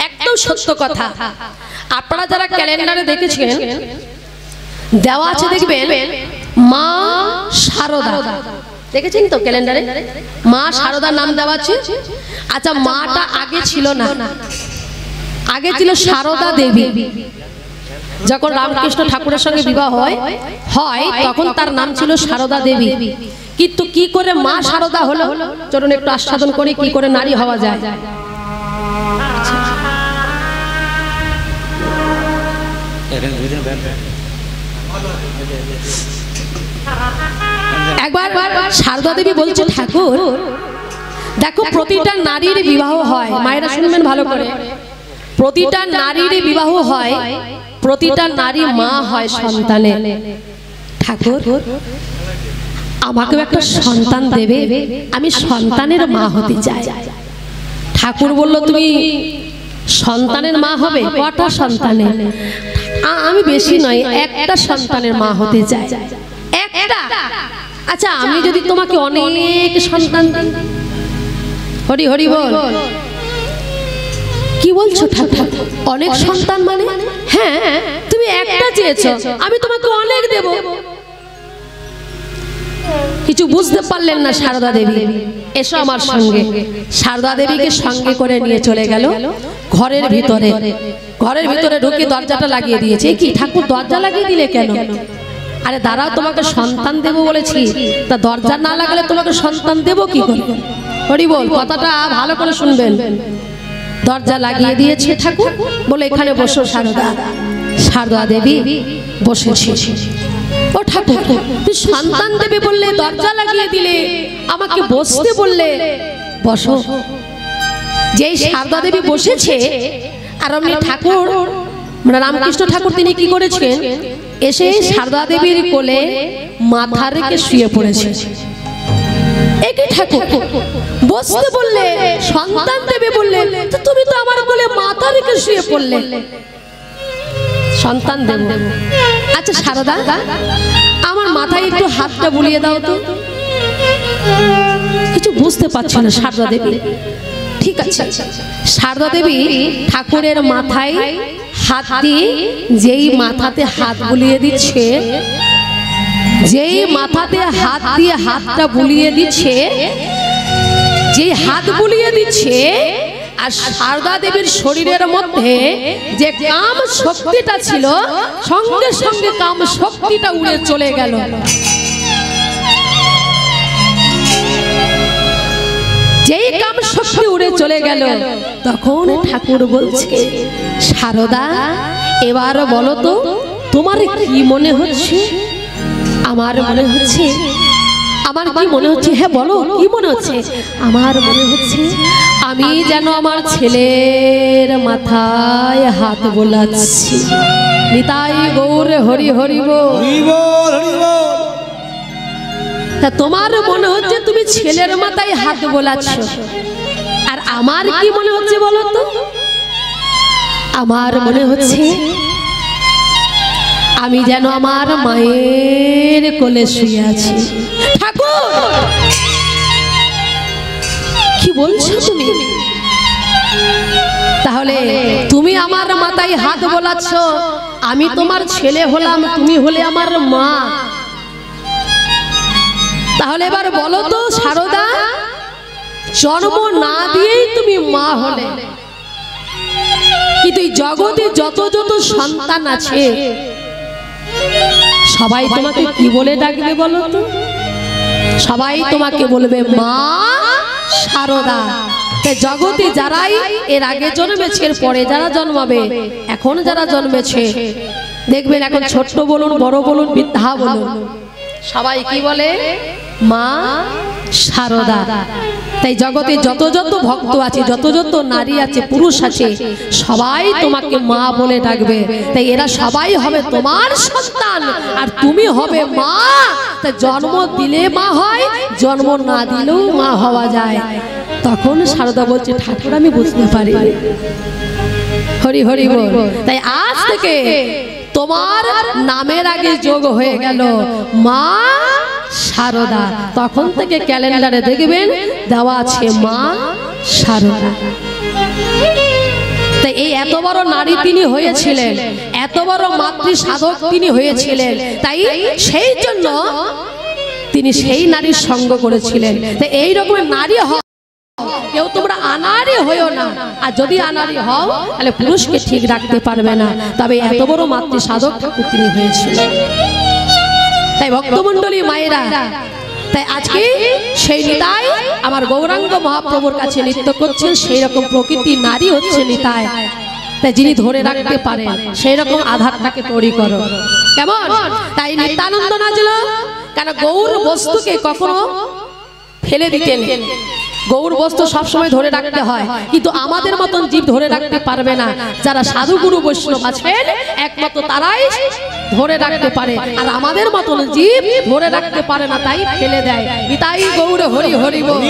একদম সত্য কথা। আপনারা যারা ক্যালেন্ডারে দেখেছেন দেওয়া আছে দেখবেন মা শারদা, দেখেছেন তো ক্যালেন্ডারে মা শারদার নাম দেওয়া আছে। আচ্ছা মাটা আগে ছিল না, আগে ছিল শারদা দেবী। যখন রামকৃষ্ণ ঠাকুরের সঙ্গে বিবাহ হয় তখন তার নাম ছিল শারদা দেবী। কিন্তু কি করে মা শারদা হলো, চলুন একটু আস্বাদন করি কি করে নারী হওয়া যায়। একবার শারদা দেবী বলছে, ঠাকুর দেখো প্রতিটা নারীর বিবাহ হয়, মায়েরা শুনবেন ভালো করে, প্রতিটা নারীর বিবাহ হয়, প্রতিটা নারী মা হয় সন্তানে। ঠাকুর আমাকেও একটা সন্তান দেবে, আমি সন্তানের মা হতে চাই। ঠাকুর বলল তুমি সন্তানের মা হবে? কটা সন্তানের? আমি বেশি নয়, একটা সন্তানের মা হতে চাই। একটা? আচ্ছা আমি যদি তোমাকে অনেক সন্তান দিই? হরি হরি বল। কি বলছো ঠাকুর অনেক সন্তান মানে? হ্যাঁ তুমি একটা চেয়েছো, আমি তোমাকে অনেক দেব। কিছু বুঝতে পারলেন না শারদা দেবী, এসো আমার সঙ্গে। শারদা দেবীকে সঙ্গে করে নিয়ে চলে গেল ঘরের ভিতরে। ঘরের ভিতরে ঢুকে দরজাটা লাগিয়ে দিয়েছে। কি ঠাকুর দরজা লাগিয়ে দিলে কেন? আরে দাঁড়াও, তোমাকে সন্তান দেব বলেছি, তা দরজা না লাগালে তোমাকে সন্তান দেব কি করে? হরি বল, কথাটা ভালো করে শুনবেন। দরজা লাগিয়ে দিয়েছে ঠাকুর, বলে এখানে বসো শারদা। শারদা দেবী বসেছে। ও ঠাকুর তুই সন্তান দেবে বললে, দরজা লাগিয়ে দিলে, আমাকে বসতে বললে, বসো। যেই শারদা দেবী বসেছে আর অমনি ঠাকুর মানে রামকৃষ্ণ ঠাকুর তিনি কি করেছেন, এসে শারদা দেবীর কোলে মাথা রেখে শুয়ে পড়েছে। একই ঠাকুর বসতে বললে, সন্তান দেবে বললে, তো তুমি তো আমার কোলে মাথা রেখে শুয়ে পড়লে। সন্তান দেব? আচ্ছা শারদা আমার মাথায় একটু হাতটা বুলিয়ে দাও তো। কিছু বুঝতে পারছে না শারদা দেবী। ঠিক আছে, শারদা দেবী ঠাকুরের মাথায় হাত দিয়ে যেই মাথাতে হাত বুলিয়ে দিচ্ছে, যেই মাথাতে হাত দিয়ে হাতটা বুলিয়ে দিচ্ছে, যে হাত বুলিয়ে দিচ্ছে, আর শারদা দেবীর শরীরের মধ্যে যে কাম শক্তিটা ছিল, সঙ্গে সঙ্গে কাম শক্তিটা উড়ে চলে গেল। যেই কাম শক্তি উড়ে চলে গেল, তখন ঠাকুর বলছে, শারদা এবার বলো তো তোমার কি মনে হচ্ছে? আমার মনে হচ্ছে, আমার কি মনে হচ্ছে? হ্যাঁ বলো কি মনে হচ্ছে? আমার মনে হচ্ছে আমি যেন আমার ছেলের মাথায় হাত বোলাচ্ছি। নিতাই গৌর হরি হরি বল। তা তোমার মনে হচ্ছে তুমি ছেলের মাথায় হাত বোলাচ্ছ, আর আমার কি মনে হচ্ছে বলো তো? আমার মনে হচ্ছে আমি যেন আমার মায়ের কোলে শুয়ে আছি। ঠাকুর কি বলছো তুমি? তাহলে তুমি আমার মাথায় হাত বোলাচ্ছ, আমি তোমার ছেলে হলাম, তুমি হলে আমার মা। তাহলে এবার বলো তো শারদা, জন্ম না দিয়েই তুমি মা হলে, কিন্তু এই জগতে যত যত সন্তান আছে সবাই তোমাকে কি বলে ডাকবে বলো তো? সবাই তোমাকে বলবে মা শারদা। জগতে যারাই এর আগে জন্মেছে, এর পরে যারা জন্মাবে, এখন যারা জন্মেছে, দেখবেন এখন ছোট্ট বলুন বড় বলুন বৃদ্ধা বলুন, সবাই কি বলে? মা শারদা। তাই জগতে যত যত ভক্ত আছে, যত যত নারী আছে, পুরুষ আছে, সবাই তোমাকে মা বলে ডাকবে। তাই এরা সবাই হবে তোমার সন্তান, আর তুমি হবে মা। তাই জন্ম দিলে মা হয়, জন্ম না দিলেও মা হওয়া যায়। তখন শারদা বলছে, ঠাকুর আমি বুঝতে পারি। হরি হরি বল। তাই আজ থেকে তোমার নামের আগে যোগ হয়ে গেল মা শারদা। তখন থেকে ক্যালেন্ডারে দেখবেন দেওয়া আছে মা শারদা। তাই এই এত বড় নারী তিনি হয়েছিলেন, এত বড় মাতৃ সাধক তিনি হয়েছিলেন, তাই সেই জন্য তিনি সেই নারীর সঙ্গ করেছিলেন। তাই এই রকমের নারী হও, কেউ তোমরা আনারি হইও না। আর যদি আনারি হও তাহলে পুরুষকে ঠিক রাখতে পারবে না। তবে এত বড় মাতৃ সাধক ঠাকুর তিনি হয়েছিলেন। তাই ভক্তমণ্ডলী মায়েরা, তাই আজকে সেই নিতাই আমার গৌরাঙ্গ মহাপ্রভুর কাছে নৃত্য করছেন, সেই রকম প্রকৃতি নারী হচ্ছে নিতাই। তাই যিনি ধরে রাখতে পারেন সেই রকম আধারটাকে তৈরি করো। কেমন? তাই নিত্যানন্দ নাচল কেন? গৌর বস্তুকে কখনো ফেলে দিতেন। গৌর বস্তু সবসময় ধরে রাখতে হয়, কিন্তু আমাদের মতন জীব ধরে রাখতে পারবে না। যারা সাধু গুরু বৈষ্ণব আছেন একমাত্র তারাই ধরে রাখতে পারে, আর আমাদের মতন জীব ধরে রাখতে পারে না, তাই ফেলে দেয়। নিতাই গৌর হরি হরি বল।